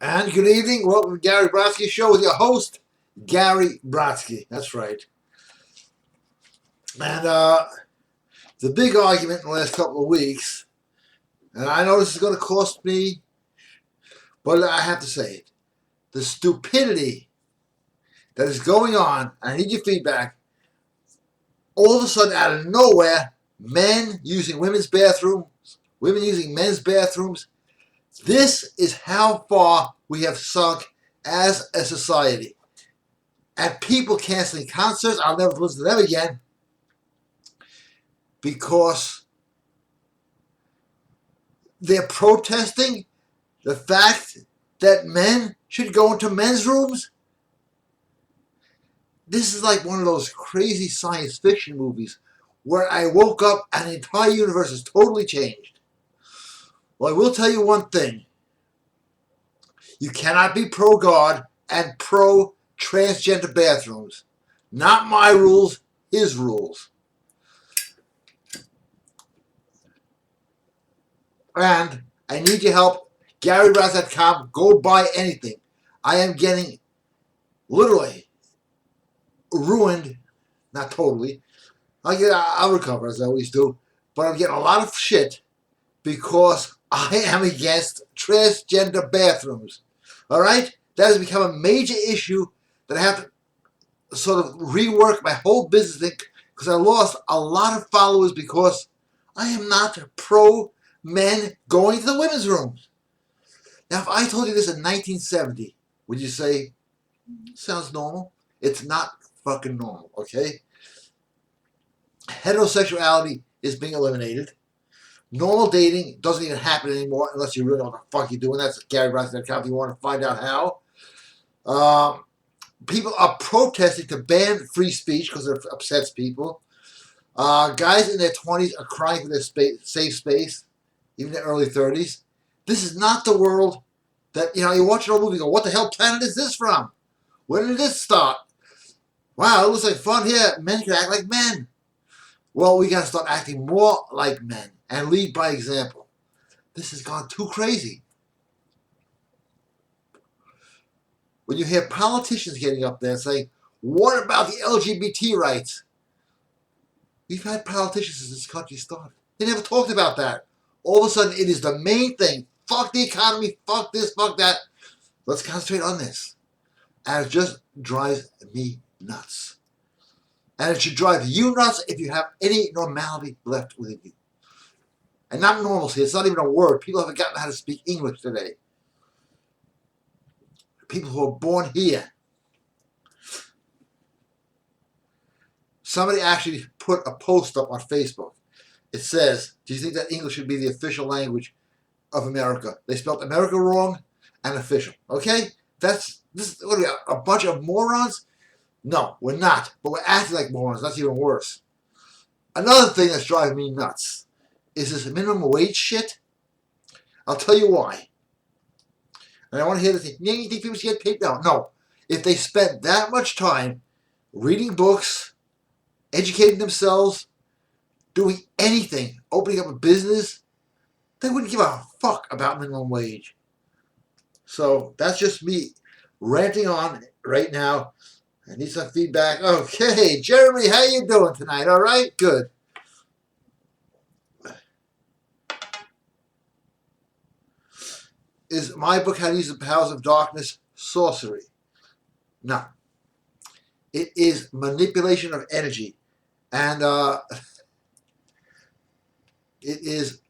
And good evening. Welcome to Gary Brodsky Show with your host, Gary Brodsky. That's right. And the big argument in the last couple of weeks, and I know this is going to cost me, but I have to say it. The stupidity that is going on, I need your feedback, all of a sudden out of nowhere, men using women's bathrooms, women using men's bathrooms. This is how far we have sunk as a society. And people canceling concerts, I'll never listen to them again, because they're protesting the fact that men should go into men's rooms. This is like one of those crazy science fiction movies where I woke up and the entire universe has totally changed. Well, I will tell you one thing. You cannot be pro-God and pro-transgender bathrooms. Not my rules, his rules. And I need your help. GaryBrodsky.com. Go buy anything. I am getting literally ruined. Not totally. I'll recover as I always do. But I'm getting a lot of shit because I am against transgender bathrooms. All right? That has become a major issue that I have to sort of rework my whole business thing, because I lost a lot of followers because I am not pro men going to the women's rooms. Now, if I told you this in 1970, would you say, sounds normal? It's not fucking normal, okay? Heterosexuality is being eliminated. Normal dating doesn't even happen anymore unless you really know what the fuck you're doing. That's GaryBrodsky.com if you want to find out how. People are protesting to ban free speech because it upsets people. Guys in their 20s are crying for their safe space, even their early 30s. This is not the world that, you watch an old movie and go, what the hell planet is this from? When did this start? Wow, it looks like fun here. Men can act like men. Well, we got to start acting more like men and lead by example. This has gone too crazy. When you hear politicians getting up there and saying, what about the LGBT rights? We've had politicians since this country started. They never talked about that. All of a sudden, it is the main thing. Fuck the economy, fuck this, fuck that. Let's concentrate on this. And it just drives me nuts. And it should drive you nuts if you have any normality left within you. And not normalcy, it's not even a word. People haven't forgotten how to speak English today. People who are born here. Somebody actually put a post up on Facebook. It says, do you think that English should be the official language of America? They spelled America wrong and official. Okay? This what are we, a bunch of morons? No, we're not. But we're acting like morons. That's even worse. Another thing that's driving me nuts is this minimum wage shit. I'll tell you why. And I want to hear the thing. You think people should get paid now? No. If they spent that much time reading books, educating themselves, doing anything, opening up a business, they wouldn't give a fuck about minimum wage. So that's just me ranting on right now. I need some feedback. Okay, Jeremy, how you doing tonight? All right? Good. Is my book, How to Use the Powers of Darkness, sorcery? No. It is manipulation of energy. And it is,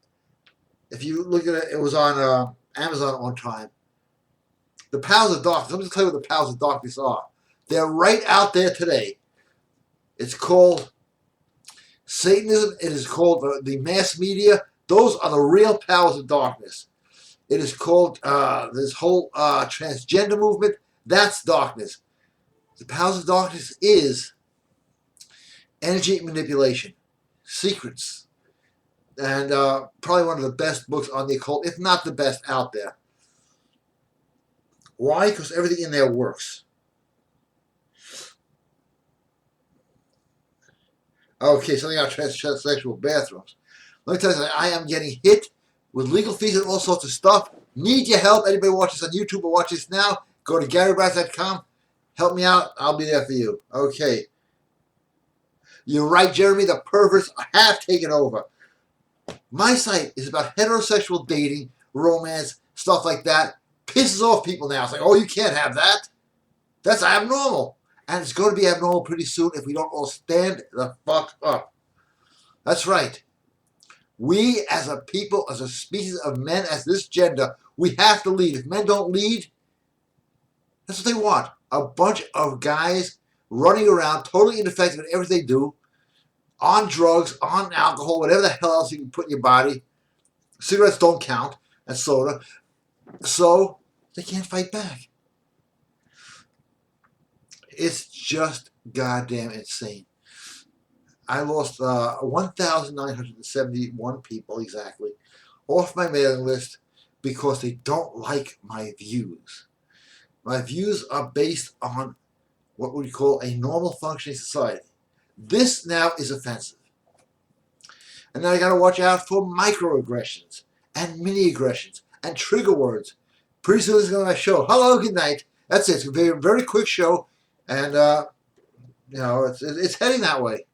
if you look at it, it was on Amazon at one time. The powers of darkness. Let me just tell you what the powers of darkness are. They're right out there today. It's called Satanism. It is called the mass media. Those are the real powers of darkness. It is called this whole transgender movement. That's darkness. The powers of darkness is energy manipulation, secrets, and probably one of the best books on the occult, if not the best out there. Why? Because everything in there works. Okay, something about transsexual bathrooms. Let me tell you something. I am getting hit with legal fees and all sorts of stuff Need your help? Anybody watch this on YouTube or watch this now? Go to GaryBrodsky.com. Help me out. I'll be there for you. Okay. You're right, Jeremy. The perverts have taken over. My site is about heterosexual dating, romance, stuff like that. Pisses off people now. It's like, oh, you can't have that. That's abnormal. And it's going to be abnormal pretty soon if we don't all stand the fuck up. That's right. We as a people, as a species of men, as this gender, we have to lead. If men don't lead, that's what they want. A bunch of guys running around, totally ineffective in everything they do, on drugs, on alcohol, whatever the hell else you can put in your body. Cigarettes don't count, and soda. So they can't fight back. It's just goddamn insane. I lost 1,971 people exactly off my mailing list because they don't like my views. My views are based on what we call a normal functioning society. This now is offensive. And now I got to watch out for microaggressions and mini-aggressions and trigger words. Pretty soon this is going to be a show. Hello, good night. That's it. It's going to be a very quick show. And, it's heading that way.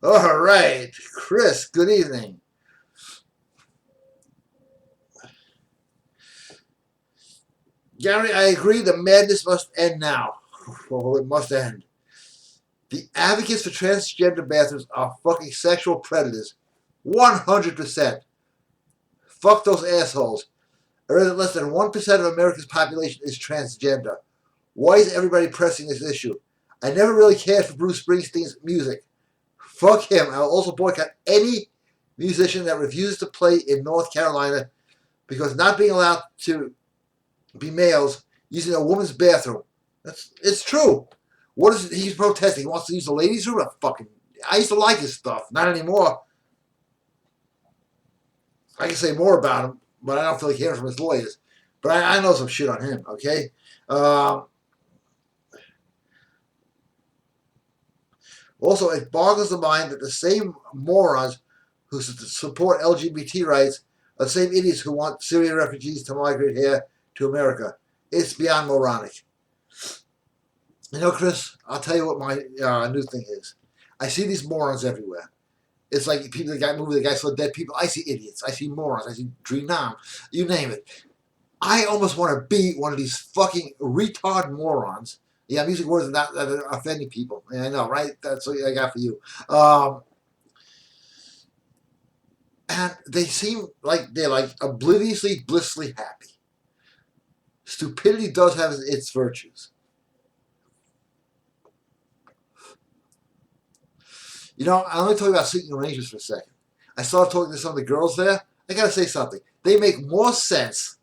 All right. Chris, good evening. Gary, I agree the madness must end now. Oh, it must end. The advocates for transgender bathrooms are fucking sexual predators. 100%. Fuck those assholes. Less than 1% of America's population is transgender. Why is everybody pressing this issue? I never really cared for Bruce Springsteen's music. Fuck him. I'll also boycott any musician that refuses to play in North Carolina because not being allowed to be males using a woman's bathroom. It's true. What is it he's protesting? He wants to use the ladies' room? I used to like his stuff. Not anymore. I can say more about him, but I don't feel like hearing from his lawyers. But I know some shit on him, okay? Also, it boggles the mind that the same morons who support LGBT rights are the same idiots who want Syrian refugees to migrate here to America. It's beyond moronic. You know, Chris, I'll tell you what my new thing is. I see these morons everywhere. It's like people, the guy saw dead people. I see idiots. I see morons. I see Drenam. You name it. I almost want to be one of these fucking retard morons. Yeah, I'm using words that are offending people. Yeah, I know, right? That's what I got for you. And they seem like they're like obliviously, blissfully happy. Stupidity does have its virtues. You know, I'm going to talk about seeking arrangements for a second. I started talking to some of the girls there. I got to say something. They make more sense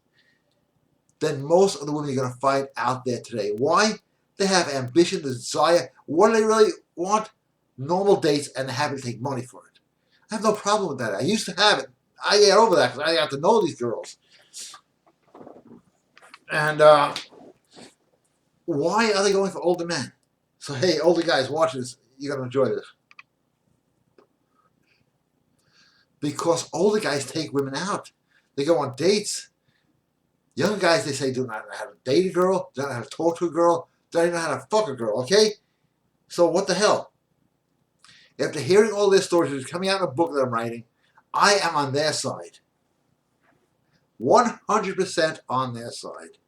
than most of the women you're going to find out there today. Why? They have ambition, desire. What do they really want? Normal dates, and they're happy to take money for it. I have no problem with that. I used to have it. I get over that because I got to know these girls. And why are they going for older men? So, hey, older guys watching this, you're going to enjoy this. Because older guys take women out. They go on dates. Young guys, they say, do not know how to date a girl, do not know how to talk to a girl, don't even know how to fuck a girl, okay? So what the hell? After hearing all their stories, which is coming out in a book that I'm writing, I am on their side. 100% on their side.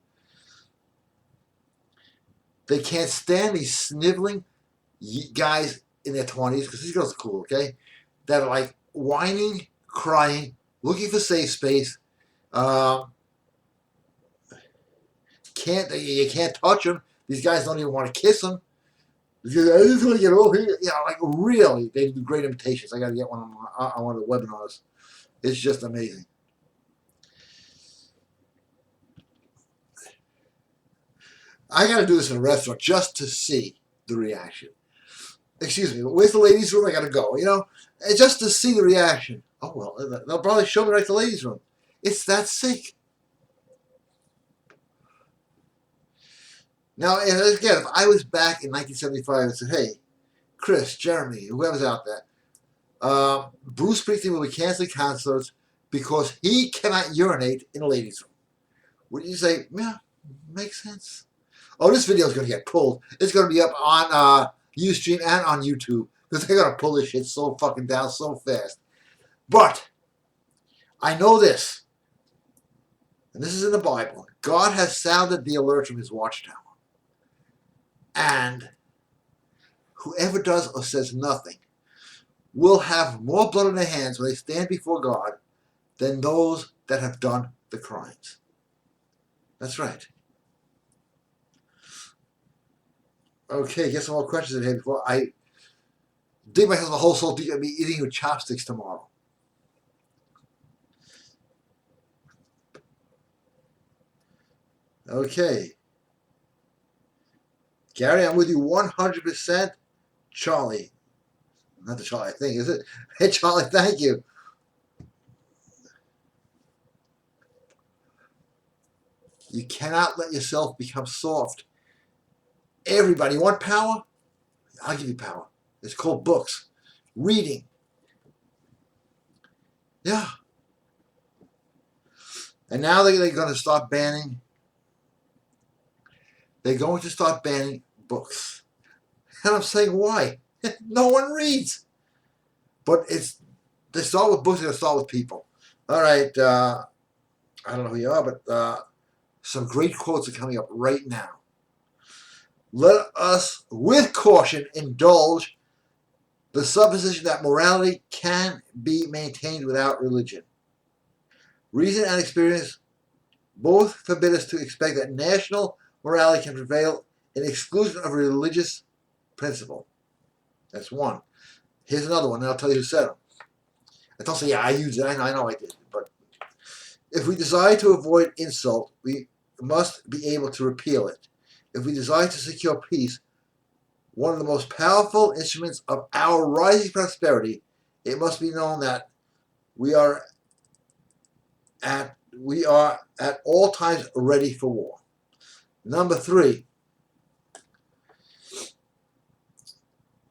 They can't stand these sniveling guys in their 20s, because these girls are cool, okay? That are like whining, crying, looking for safe space. You can't touch them. These guys don't even want to kiss them. I just want to get over here. You know, like really, they do great imitations. I got to get one on one of the webinars. It's just amazing. I got to do this in a restaurant just to see the reaction. Excuse me, where's the ladies' room? I got to go. You know, just to see the reaction. Oh well, they'll probably show me right to the ladies' room. It's that sick. Now, again, if I was back in 1975 and said, hey, Chris, Jeremy, whoever's out there, Bruce Springsteen will be canceling concerts because he cannot urinate in a ladies' room. Would you say, yeah, makes sense? Oh, this video is going to get pulled. It's going to be up on Ustream and on YouTube because they're going to pull this shit so fucking down so fast. But I know this, and this is in the Bible. God has sounded the alert from his watchtower. And whoever does or says nothing will have more blood on their hands when they stand before God than those that have done the crimes. That's right. Okay, get some more questions in here before I dig myself a whole soul deep and be eating with chopsticks tomorrow. Okay. Gary, I'm with you 100%. Charlie. Not the Charlie thing, is it? Hey, Charlie, thank you. You cannot let yourself become soft. Everybody want power? I'll give you power. It's called books. Reading. Yeah. And now they're going to start banning. They're going to start banning books. And I'm saying, why? No one reads. But they start with books, they're going to start with people. All right. I don't know who you are, but some great quotes are coming up right now. Let us, with caution, indulge the supposition that morality can be maintained without religion. Reason and experience both forbid us to expect that national morality can prevail in exclusion of a religious principle. That's one. Here's another one, and I'll tell you who said them. I don't say, yeah, I used it. I know I did. But if we desire to avoid insult, we must be able to repeal it. If we desire to secure peace, one of the most powerful instruments of our rising prosperity, it must be known that we are at all times ready for war. Number 3,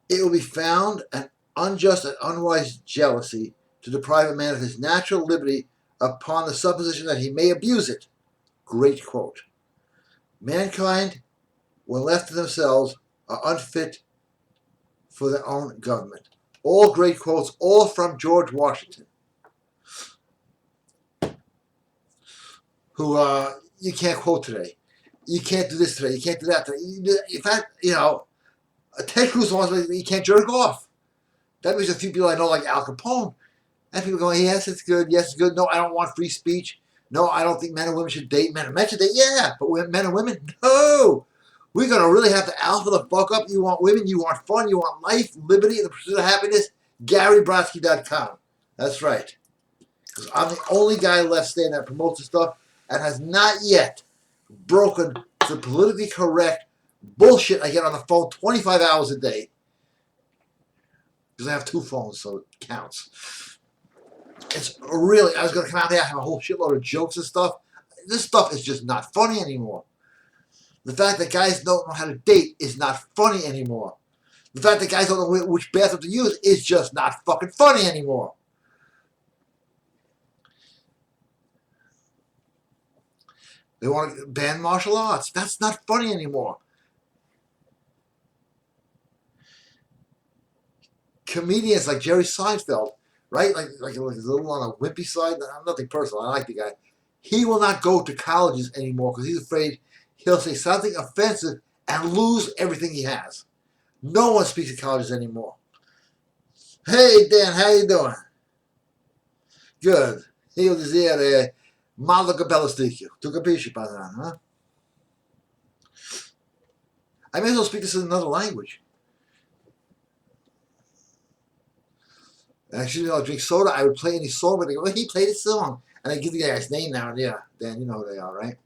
it will be found an unjust and unwise jealousy to deprive a man of his natural liberty upon the supposition that he may abuse it. Great quote. Mankind, when left to themselves, are unfit for their own government. All great quotes, all from George Washington, who you can't quote today. You can't do this today. You can't do that today. In fact, Ted Cruz wants you can't jerk off. That means a few people I know, like Al Capone. And people going, yes, it's good. Yes, it's good. No, I don't want free speech. No, I don't think men and women should date. Men and men should date. Yeah, but men and women, no. We're going to really have to alpha the fuck up. You want women, you want fun, you want life, liberty, and the pursuit of happiness. GaryBrodsky.com. That's right. Because I'm the only guy left standing that promotes the stuff and has not yet broken the politically correct bullshit I get on the phone 25 hours a day. Because I have 2 phones, so it counts. It's really, I was going to come out there and have a whole shitload of jokes and stuff. This stuff is just not funny anymore. The fact that guys don't know how to date is not funny anymore. The fact that guys don't know which bathroom to use is just not fucking funny anymore. They want to ban martial arts. That's not funny anymore. Comedians like Jerry Seinfeld, right? Like a little on a wimpy side. Nothing personal. I like the guy. He will not go to colleges anymore because he's afraid he'll say something offensive and lose everything he has. No one speaks at colleges anymore. Hey, Dan, how you doing? Good. Io dizer, malo capello sticchio. Tu capisci, padrone, huh? I may as well speak this in another language. And actually, I'll drink soda. I would play any song, but they go, well, he played a song. And I give the guy's name now, and yeah, Dan, you know who they are, right?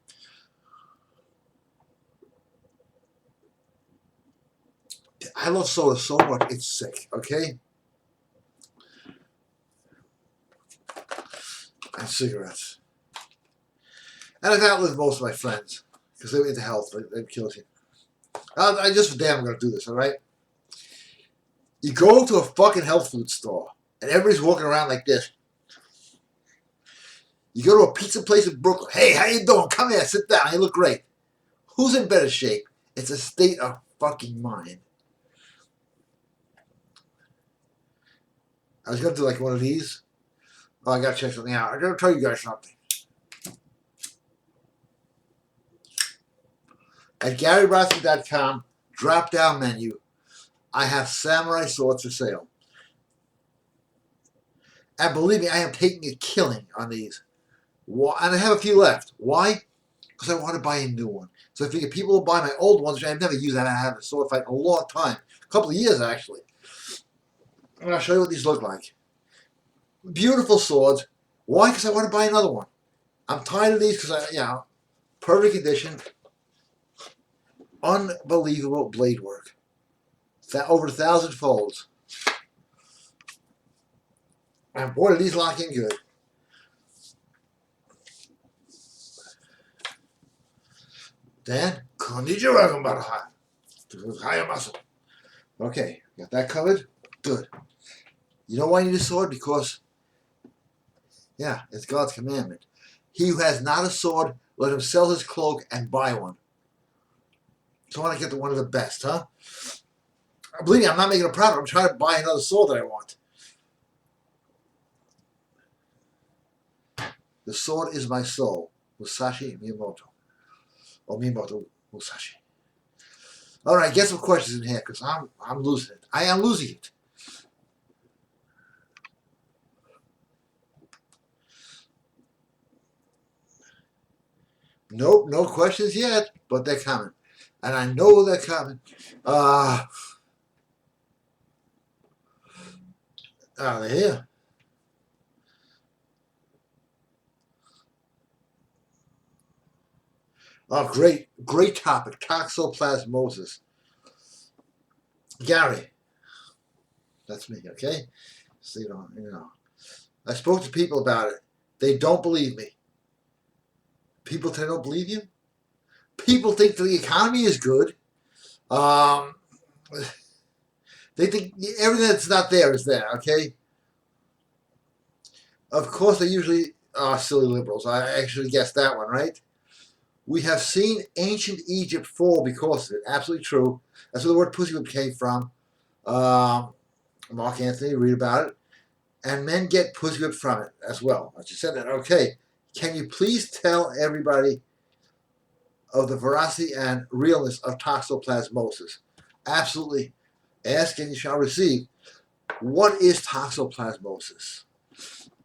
I love soda so much, it's sick, okay? And cigarettes. And I've outlived most of my friends because they were into health. They'd kill you. I just for damn, I'm going to do this, all right? You go to a fucking health food store, and everybody's walking around like this. You go to a pizza place in Brooklyn. Hey, how you doing? Come here, sit down. You look great. Who's in better shape? It's a state of fucking mind. I was going to do like one of these. Oh, I got to check something out. I got to tell you guys something. At GaryBrodsky.com, drop-down menu, I have samurai swords for sale. And believe me, I am taking a killing on these. And I have a few left. Why? Because I want to buy a new one. So I figure people will buy my old ones, which I've never used. I haven't had a sword fight in a long time. A couple of years, actually. And I'll show you what these look like. Beautiful swords. Why? Because I want to buy another one. I'm tired of these because, perfect condition. Unbelievable blade work. Over 1,000 folds. And boy, do these lock in good. Dan, konnichiwa, gambara. Hayamasu. Okay, got that covered? Good. You know why you need a sword? Because, it's God's commandment. He who has not a sword, let him sell his cloak and buy one. So I want to get one of the best, huh? Believe me, I'm not making a profit. I'm trying to buy another sword that I want. The sword is my soul. Musashi Miyamoto. Or Miyamoto Musashi. All right, get some questions in here because I'm losing it. I am losing it. Nope, no questions yet, but they're coming. And I know they're coming. They're here. Oh, great topic. Toxoplasmosis. Gary. That's me, okay? So, I spoke to people about it. They don't believe me. People today don't believe you? People think the economy is good. They think everything that's not there is there, okay? Of course, they usually are silly liberals. I actually guessed that one, right? We have seen ancient Egypt fall because of it. Absolutely true. That's where the word pussy came from. Mark Anthony, read about it. And men get pussy whipped from it as well. I just said that. Okay. Can you please tell everybody of the veracity and realness of toxoplasmosis? Absolutely. Ask and you shall receive. What is toxoplasmosis?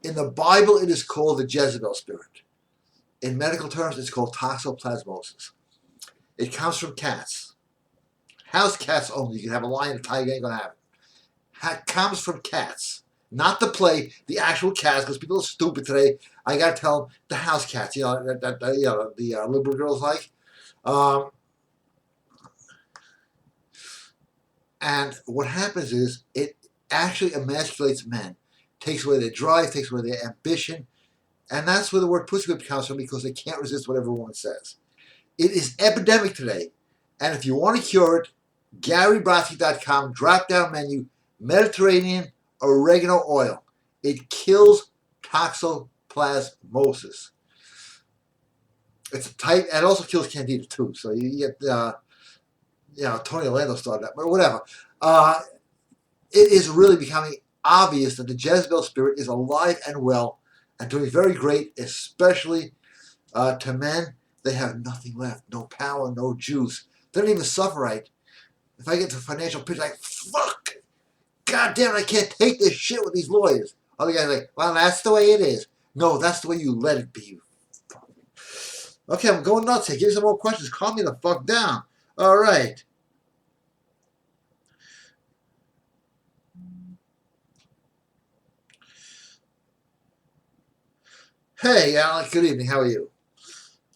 In the Bible, it is called the Jezebel spirit. In medical terms, it's called toxoplasmosis. It comes from cats. House cats only. You can have a lion, a tiger, you ain't going to have it. It comes from cats. Not the play, the actual cats, because people are stupid today. I got to tell them the house cats, the liberal girls like. And what happens is it actually emasculates men. Takes away their drive, takes away their ambition. And that's where the word pussy whip comes from because they can't resist whatever a woman says. It is epidemic today. And if you want to cure it, GaryBrodsky.com, drop-down menu, Mediterranean oregano oil. It kills toxoplasmosis. It's a type, and it also kills candida too. So you get, Tony Orlando started that, but whatever. It is really becoming obvious that the Jezebel spirit is alive and well and doing very great, especially to men. They have nothing left, no power, no juice. They don't even suffer right. If I get to financial pitch, like, fuck, God damn it, I can't take this shit with these lawyers. Other guys are like, well, that's the way it is. No, that's the way you let it be. Okay, I'm going nuts here. Give me some more questions. Calm me the fuck down. All right. Hey, Alec, good evening. How are you?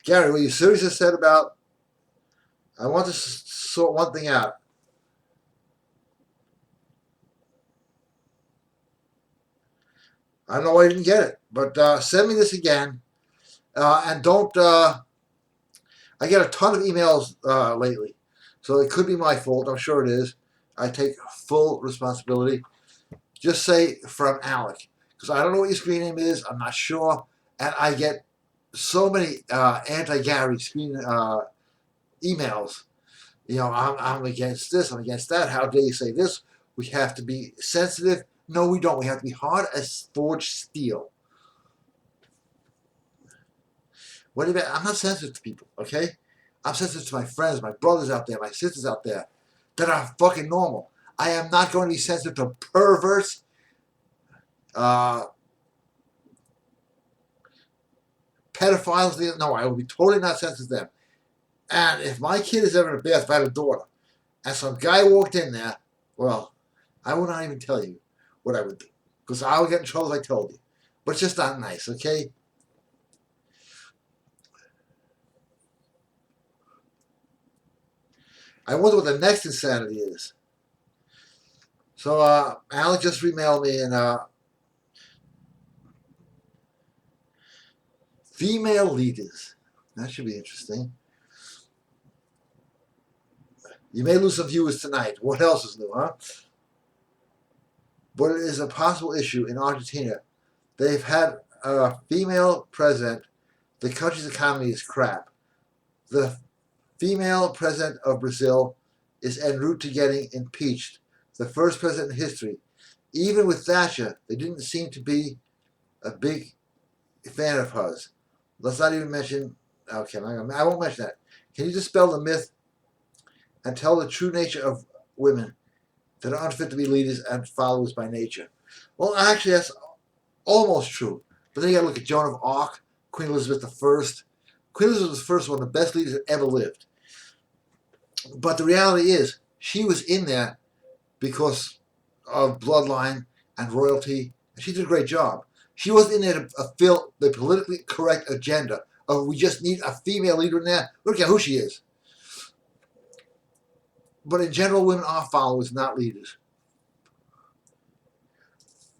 Gary, were you seriously said about, I want to sort one thing out. I don't know why I didn't get it, but send me this again. And don't, I get a ton of emails lately, so it could be my fault. I'm sure it is. I take full responsibility. Just say from Alec, because I don't know what your screen name is. I'm not sure. and I get so many anti-Gary screen emails. You know, I'm against this, I'm against that. How dare you say this? We have to be sensitive. No, we don't. We have to be hard as forged steel. What do you mean? I'm not sensitive to people, okay? I'm sensitive to my friends, my brothers out there, my sisters out there that are fucking normal. I am not going to be sensitive to perverts, pedophiles. No, I will be totally not sensitive to them. And if my kid is ever in a bath, if I had a daughter, and some guy walked in there, well, I would not even tell you what I would do. Because I would get in trouble if I told you. But it's just not nice, okay? I wonder what the next insanity is. So, Alec just remailed me and female leaders. That should be interesting. You may lose some viewers tonight. What else is new, huh? But it is a possible issue in Argentina. They've had a female president. The country's economy is crap. The female president of Brazil is en route to getting impeached. The first president in history. Even with Thatcher, they didn't seem to be a big fan of hers. Let's not even mention. Okay, I won't mention that. Can you dispel the myth and tell the true nature of women that are unfit to be leaders and followers by nature? Well, actually, that's almost true. But then you got to look at Joan of Arc, Queen Elizabeth I. Queen Elizabeth I was one of the best leaders that ever lived. But the reality is, she was in there because of bloodline and royalty, and she did a great job. She wasn't in there to fulfill the politically correct agenda of we just need a female leader in there. We don't care who she is. But in general, women are followers, not leaders.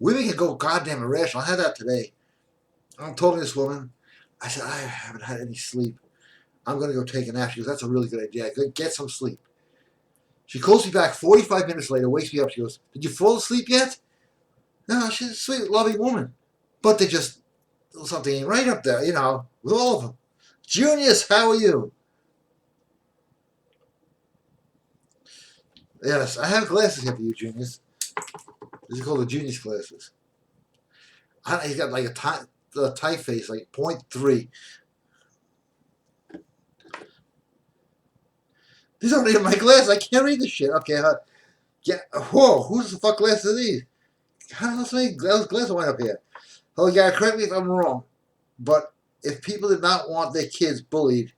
Women can go goddamn irrational. I had that today. I'm talking to this woman. I said, I haven't had any sleep. I'm going to go take a nap. She goes, that's a really good idea. Get some sleep. She calls me back 45 minutes later, wakes me up. She goes, did you fall asleep yet? No, she's a sweet, loving woman. But they just, something ain't right up there, you know, with all of them. Junius, how are you? Yes, I have glasses here for you, Junius. These are called the Junius glasses. He's got like a typeface, like 0.3. These aren't even my glasses. I can't read this shit. Okay, whoa, who's the fuck glasses are these? How does those glasses wind up here? Oh, yeah, correct me if I'm wrong, but if people did not want their kids bullied,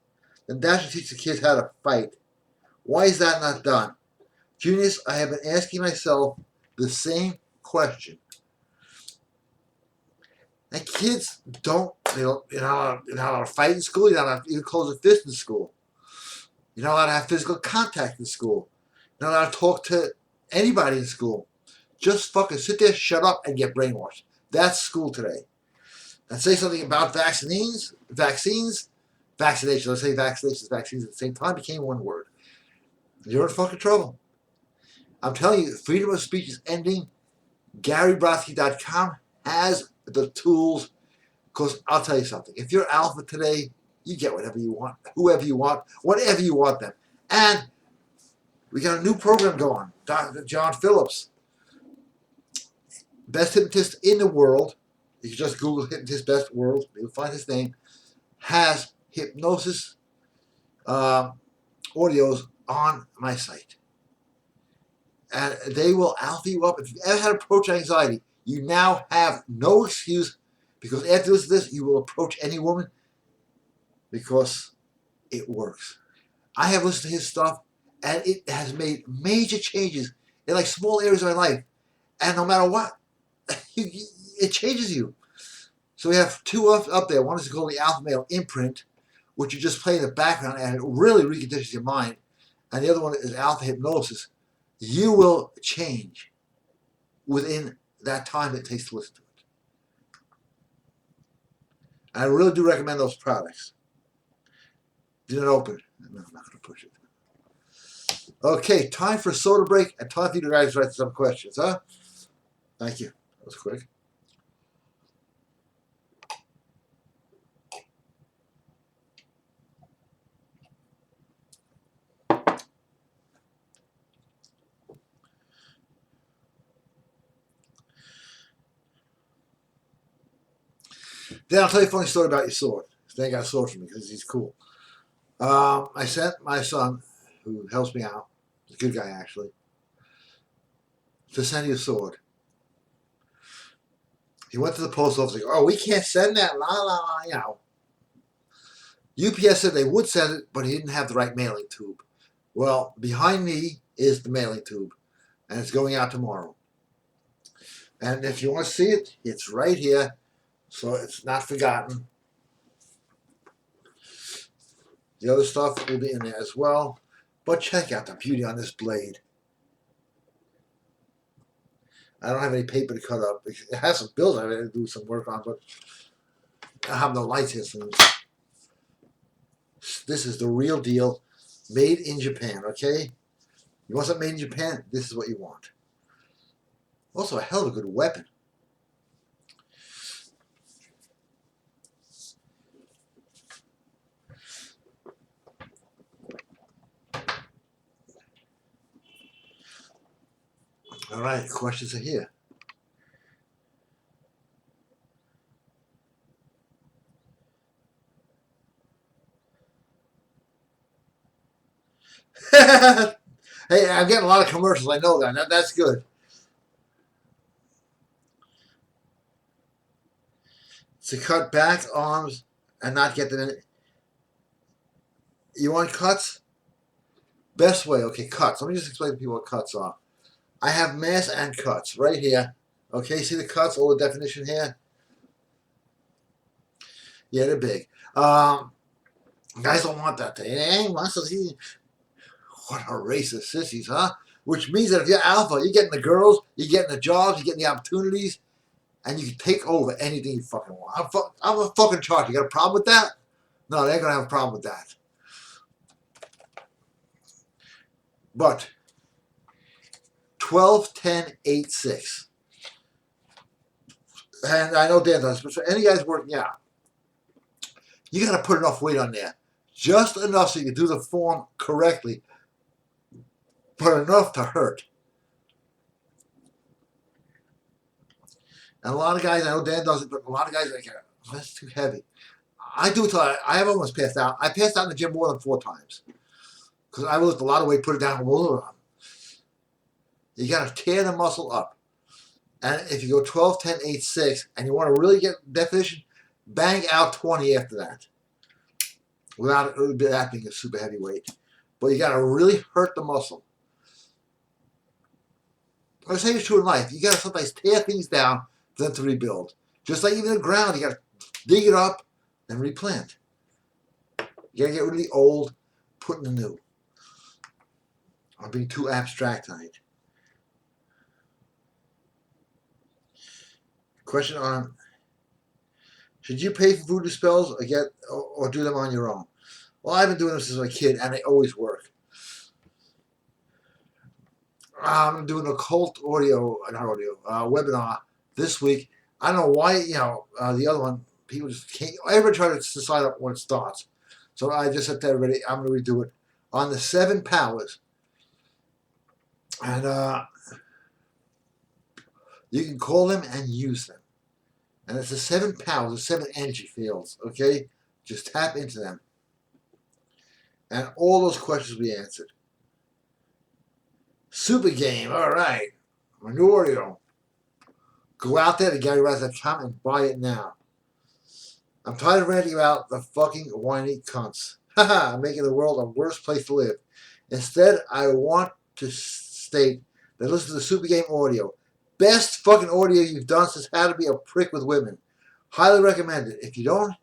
then that should teach the kids how to fight. Why is that not done? Junius, I have been asking myself the same question. And kids you're not allowed to fight in school, you're not allowed to even close a fist in school. You're not allowed to have physical contact in school. You're not allowed to talk to anybody in school. Just fucking sit there, shut up, and get brainwashed. That's school today. And say something about vaccines, vaccinations, let's say vaccinations, vaccines at the same time became one word. You're in fucking trouble. I'm telling you, freedom of speech is ending. GaryBrodsky.com has the tools. Because I'll tell you something. If you're alpha today, you get whatever you want, whoever you want, whatever you want them. And we got a new program going. Dr. John Phillips, best hypnotist in the world. You can just Google hypnotist best world. You'll find his name. Has hypnosis audios on my site. And they will alpha you up. If you've ever had approach anxiety, you now have no excuse, because after this, you will approach any woman because it works. I have listened to his stuff, and it has made major changes in like small areas of my life. And no matter what, it changes you. So we have two up there. One is called the Alpha Male Imprint, which you just play in the background, and it really reconditions your mind. And the other one is Alpha Hypnosis. You will change within that time it takes to listen to it. I really do recommend those products. Did it open? No, I'm not going to push it. Okay, time for a soda break and time for you guys to write some questions, huh? Thank you. That was quick. Then I'll tell you a funny story about your sword. They got a sword for me because he's cool. I sent my son, who helps me out, he's a good guy actually, to send you a sword. He went to the post office and goes, oh, we can't send that, la la la, you know. UPS said they would send it, but he didn't have the right mailing tube. Well, behind me is the mailing tube, and it's going out tomorrow. And if you want to see it, it's right here, so it's not forgotten. The other stuff will be in there as well, but check out the beauty on this blade. I don't have any paper to cut up. It has some bills I have to do some work on, but I have no lights here. So this is the real deal, made in Japan, okay? You want something made in Japan? This is what you want. Also, a hell of a good weapon. All right, questions are here. Hey, I'm getting a lot of commercials. I know that. That's good. To cut back arms and not get them in. You want cuts? Best way, okay, cuts. Let me just explain to people what cuts are. I have mass and cuts right here. Okay, see the cuts, all the definition here? Yeah, they're big. Guys don't want that. They ain't muscles. What a race of sissies, huh? Which means that if you're alpha, you're getting the girls, you're getting the jobs, you're getting the opportunities, and you can take over anything you fucking want. I'm a fucking charge. You got a problem with that? No, they ain't gonna have a problem with that. But 12, 10, 8, 6. And I know Dan does, but for any guys working out, you got to put enough weight on there. Just enough so you can do the form correctly, but enough to hurt. And a lot of guys, I know Dan does it, but a lot of guys are like, oh, that's too heavy. I do it till I have almost passed out. I passed out in the gym more than 4 times. Because I lift a lot of weight, put it down, roll it on. You got to tear the muscle up. And if you go 12, 10, 8, 6, and you want to really get definition, bang out 20 after that. Without that being a super heavy weight. But you got to really hurt the muscle. The same is true in life. You got to sometimes tear things down for them to rebuild. Just like even the ground, you got to dig it up and replant. You got to get rid of the old, put in the new. I'm being too abstract tonight. Question on, should you pay for voodoo spells or do them on your own? Well, I've been doing this since I was a kid, and they always work. I'm doing an occult webinar this week. I don't know why, the other one, people just can't, everybody try to decide up when it starts. So I just said to everybody, I'm going to redo it on the 7 powers. And you can call them and use them. And it's the 7 powers, the 7 energy fields, okay? Just tap into them. And all those questions will be answered. Super game, all right. Minorio. Go out there to GaryRaz.com and buy it now. I'm tired of ranting about the fucking whiny cunts. Haha, making the world a worse place to live. Instead, I want to state that listen to the Super Game audio. Best fucking audio you've done since How to Be a Prick with Women. Highly recommend it. If you don't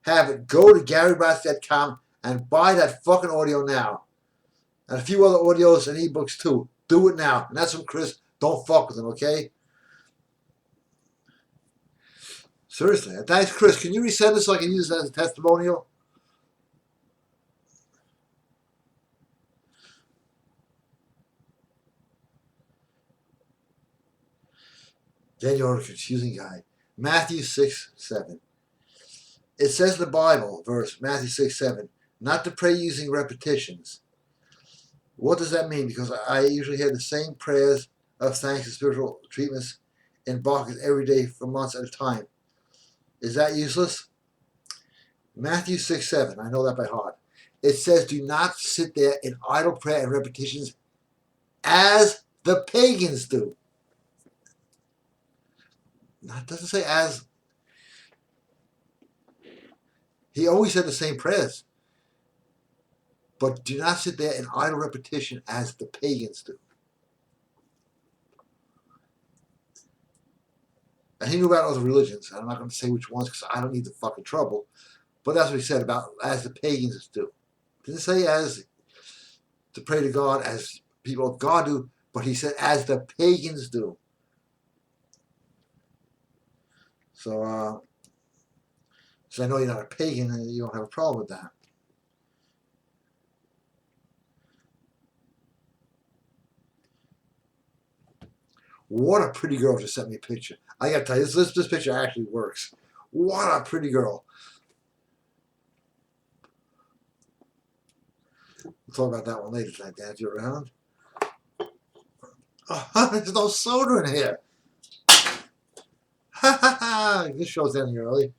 have it, go to GaryRaz.com and buy that fucking audio now. And a few other audios and ebooks too. Do it now. And that's from Chris. Don't fuck with him, okay? Seriously. Thanks, Chris. Can you resend this so I can use it as a testimonial? Then you're a confusing guy. Matthew 6:7. It says in the Bible, verse Matthew 6:7, not to pray using repetitions. What does that mean? Because I usually hear the same prayers of thanks and spiritual treatments in Bacchus every day for months at a time. Is that useless? Matthew 6:7. I know that by heart. It says, do not sit there in idle prayer and repetitions as the pagans do. It doesn't say as. He always said the same prayers. But do not sit there in idle repetition as the pagans do. And he knew about other religions. I'm not going to say which ones because I don't need the fucking trouble. But that's what he said about as the pagans do. Didn't say as to pray to God as people of God do, but he said as the pagans do. So I know you're not a pagan and you don't have a problem with that. What a pretty girl just sent me a picture. I gotta tell you, this picture actually works. What a pretty girl. We'll talk about that one later tonight, Dan, if you're around. Oh, there's no soda in here. Ha ha ha! This show's ending early.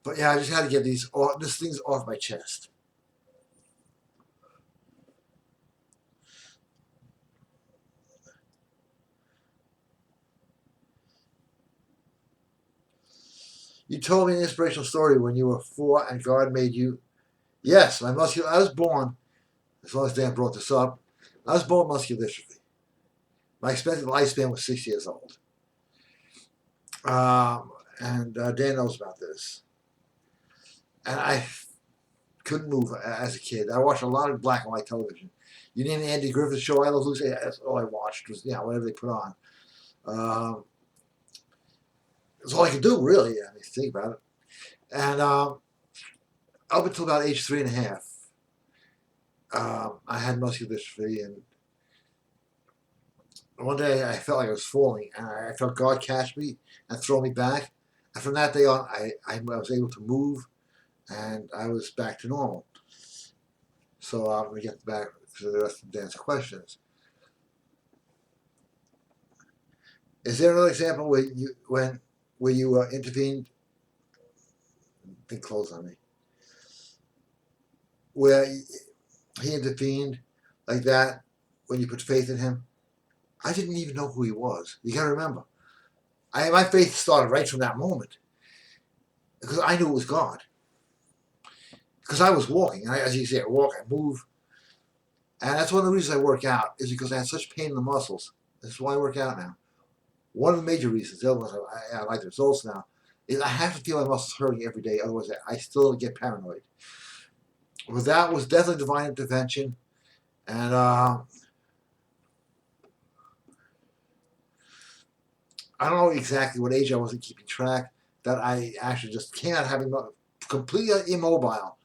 But yeah, I just had to get these things off my chest. You told me an inspirational story when you were 4 and God made you. Yes, I was born, as long as Dan brought this up, I was born with muscular dystrophy. My expected lifespan was 6 years old. And Dan knows about this. And I couldn't move as a kid. I watched a lot of black and white television. You name the Andy Griffith Show, I Love Lucy, that's all I watched was whatever they put on. That's all I could do, really. I mean, think about it. And up until about age 3.5, I had muscular dystrophy, and one day I felt like I was falling, and I felt God catch me and throw me back. And from that day on, I was able to move, and I was back to normal. So we get back to the rest of Dan's questions. Is there another example where you intervened? Think close on me. Where he intervened like that when you put faith in him? I didn't even know who he was. You got to remember, my faith started right from that moment because I knew it was God. Because I was walking, and as you say, I walk, I move, and that's one of the reasons I work out is because I had such pain in the muscles. That's why I work out now. One of the major reasons, the other ones I like the results now, is I have to feel my muscles hurting every day, otherwise I still get paranoid. But that was definitely divine intervention, and I don't know exactly what age I wasn't keeping track, that I actually just came out having completely immobile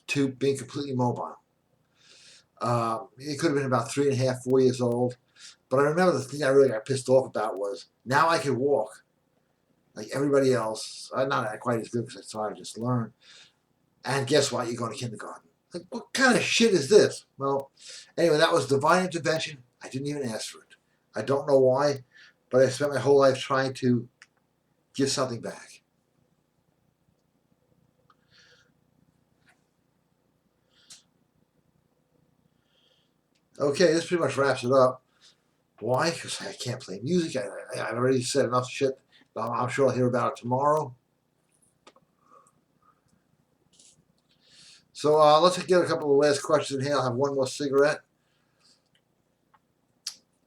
to being completely mobile. It could have been about 3.5, 4 years old. But I remember the thing I really got pissed off about was now I could walk like everybody else. Not quite as good because I thought I just learned. And guess what? You're going to kindergarten. Like, what kind of shit is this? Well, anyway, that was divine intervention. I didn't even ask for it. I don't know why, but I spent my whole life trying to give something back. Okay, this pretty much wraps it up. Why? Because I can't play music. I've already said enough shit. I'm sure I'll hear about it tomorrow. So let's get a couple of last questions in here. I'll have one more cigarette.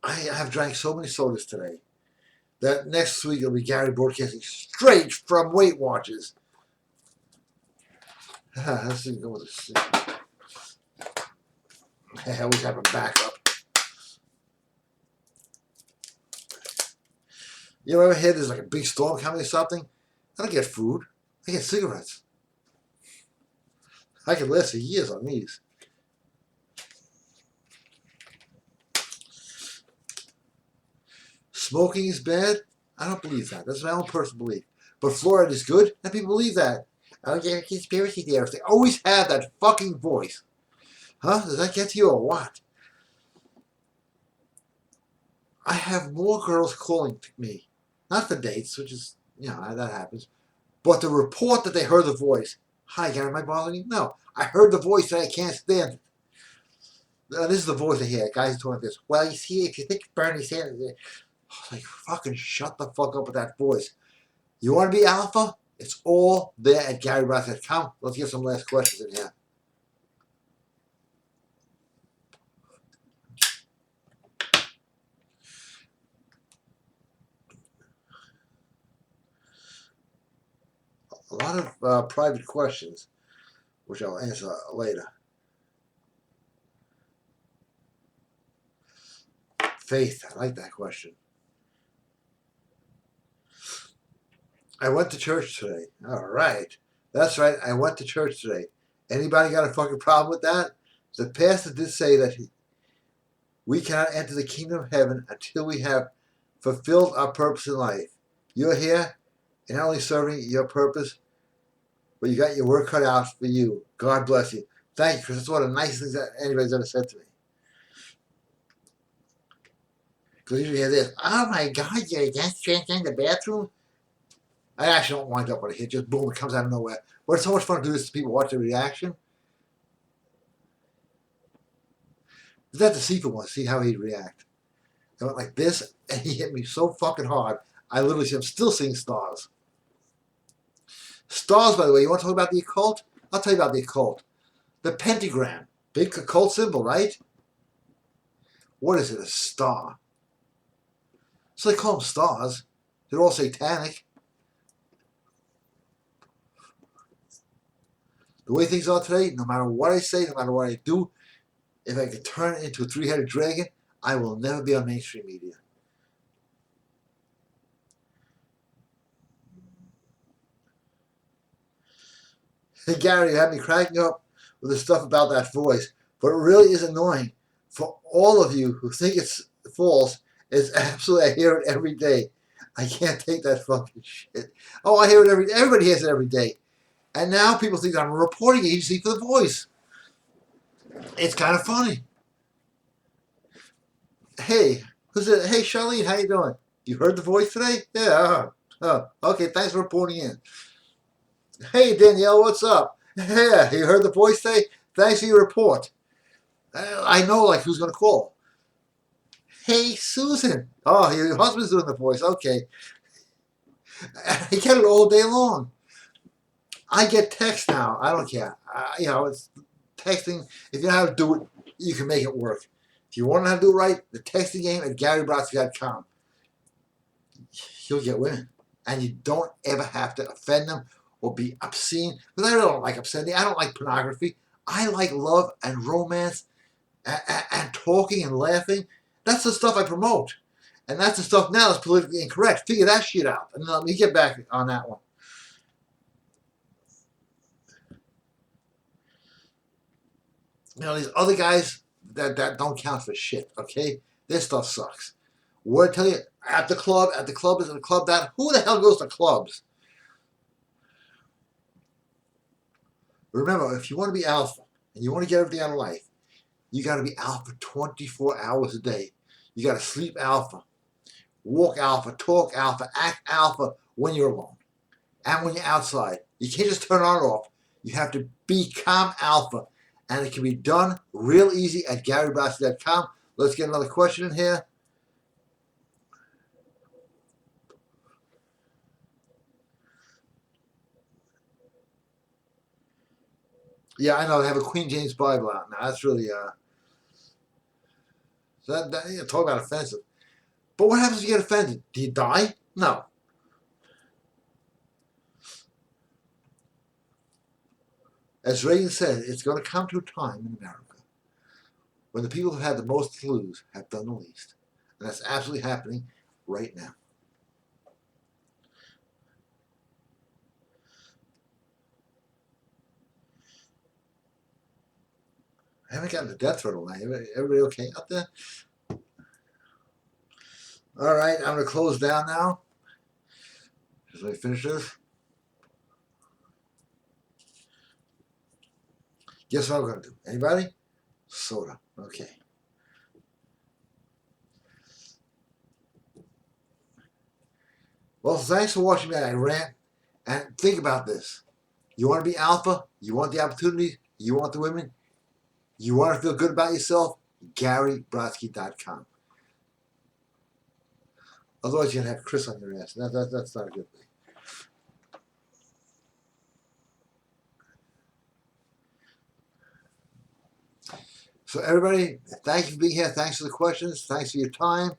I have drank so many sodas today that next week it'll be Gary broadcasting straight from Weight Watchers. Let's see, go with this. I always have a backup. You ever hear there's like a big storm coming or something? I don't get food. I get cigarettes. I could last for years on these. Smoking is bad? I don't believe that. That's my own personal belief. But fluoride is good, and people believe that. Oh, yeah, conspiracy theorists. They always have that fucking voice. Huh? Does that get to you or what? I have more girls calling me Not the dates, which is, that happens. But to report that they heard the voice. Hi, Gary, am I bothering you? No. I heard the voice and I can't stand it. This is the voice I hear. Guys talking this. Well, you see, if you think Bernie Sanders, like, fucking shut the fuck up with that voice. You want to be alpha? It's all there at GaryBrodsky.com. Let's get some last questions in here. A lot of private questions, which I'll answer later. Faith, I like that question. I went to church today. All right. That's right. I went to church today. Anybody got a fucking problem with that? The pastor did say that we cannot enter the kingdom of heaven until we have fulfilled our purpose in life. You're here and not only serving your purpose, but you got your work cut out for you. God bless you. Thank you, because that's one of the nicest things that anybody's ever said to me. Because usually you hear this, oh my God, you're against transgender in the bathroom? I actually don't wind up with a hit, just boom, it comes out of nowhere. But it's so much fun to do this to people, watch their reaction. Is that the secret one? See how he'd react. I went like this, and he hit me so fucking hard, I literally see, I'm still seeing stars. Stars, by the way, you want to talk about the occult? I'll tell you about the occult. The pentagram, big occult symbol, right? What is it, a star? So they call them stars. They're all satanic. The way things are today, no matter what I say, no matter what I do, if I could turn it into a three-headed dragon, I will never be on mainstream media. Hey, Gary, you had me cracking up with the stuff about that voice, but it really is annoying. For all of you who think it's false, it's absolutely, I hear it every day. I can't take that fucking shit. Oh, I hear it everybody hears it every day. And now people think I'm a reporting agency for the voice. It's kind of funny. Hey, who's it? Hey, Charlene, how you doing? You heard the voice today? Yeah. Okay, thanks for reporting in. Hey, Danielle, what's up? Yeah, you heard the voice today? Thanks for your report. I know, like, who's going to call. Hey, Susan. Oh, your husband's doing the voice. Okay. He get it all day long. I get text now. I don't care. It's texting. If you know how to do it, you can make it work. If you want to know how to do it right, the texting game at GaryBrodsky.com. You'll get women. And you don't ever have to offend them or be obscene. Because I don't like obscenity. I don't like pornography. I like love and romance and talking and laughing. That's the stuff I promote. And that's the stuff now that's politically incorrect. Figure that shit out. And let me get back on that one. These other guys that don't count for shit, okay? Their stuff sucks. What I tell you, at the club is at the club that. Who the hell goes to clubs? Remember, if you want to be alpha and you want to get everything out of life, you got to be alpha 24 hours a day. You got to sleep alpha, walk alpha, talk alpha, act alpha when you're alone and when you're outside. You can't just turn on or off. You have to become alpha. And it can be done real easy at GaryBrodsky.com. Let's get another question in here. Yeah, I know. They have a Queen James Bible out now. That's really, talk about offensive. But what happens if you get offended? Do you die? No. As Reagan said, it's going to come to a time in America when the people who have the most to lose have done the least. And that's absolutely happening right now. I haven't gotten the death threat now. Everybody okay out there? All right, I'm going to close down now. Just let me finish this. Guess what I'm going to do? Anybody? Soda. Okay. Well, thanks for watching me. I rant. And think about this. You want to be alpha? You want the opportunity? You want the women? You want to feel good about yourself? GaryBrodsky.com. Otherwise, you're going to have Chris on your ass. That's not a good thing. So, everybody, thank you for being here. Thanks for the questions. Thanks for your time.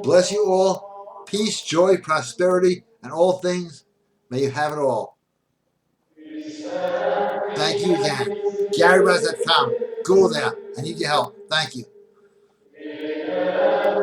Bless you all. Peace, joy, prosperity, and all things. May you have it all. Thank you again. GaryBrodsky.com. Go there. I need your help. Thank you.